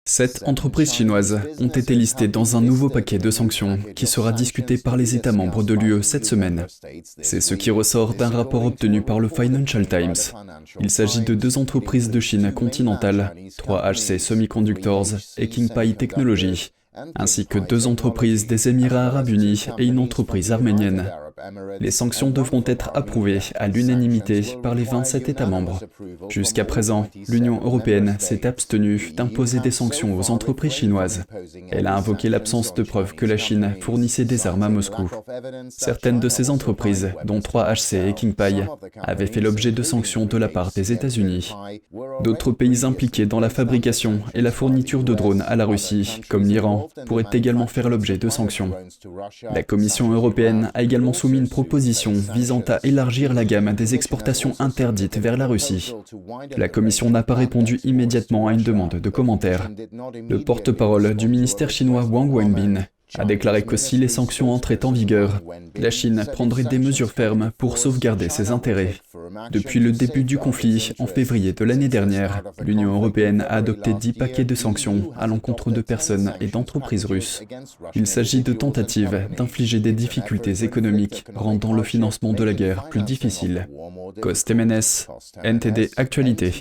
7 entreprises chinoises ont été listées dans un nouveau paquet de sanctions qui sera discuté par les États membres de l'UE cette semaine. C'est ce qui ressort d'un rapport obtenu par le Financial Times. Il s'agit de 2 entreprises de Chine continentale, 3HC Semiconductors et Kingpai Technology, ainsi que 2 entreprises des Émirats arabes unis et une entreprise arménienne. Les sanctions devront être approuvées à l'unanimité par les 27 États membres. Jusqu'à présent, l'Union européenne s'est abstenue d'imposer des sanctions aux entreprises chinoises. Elle a invoqué l'absence de preuves que la Chine fournissait des armes à Moscou. Certaines de ces entreprises, dont 3HC et Kingpai, avaient fait l'objet de sanctions de la part des États-Unis. D'autres pays impliqués dans la fabrication et la fourniture de drones à la Russie, comme l'Iran, pourraient également faire l'objet de sanctions. La Commission européenne a également soumis une proposition visant à élargir la gamme des exportations interdites vers la Russie. La Commission n'a pas répondu immédiatement à une demande de commentaires. Le porte-parole du ministère chinois Wang Wenbin a déclaré que si les sanctions entraient en vigueur, la Chine prendrait des mesures fermes pour sauvegarder ses intérêts. Depuis le début du conflit, en février de l'année dernière, l'Union européenne a adopté 10 paquets de sanctions à l'encontre de personnes et d'entreprises russes. Il s'agit de tentatives d'infliger des difficultés économiques, rendant le financement de la guerre plus difficile. Cos Temenes, NTD Actualité.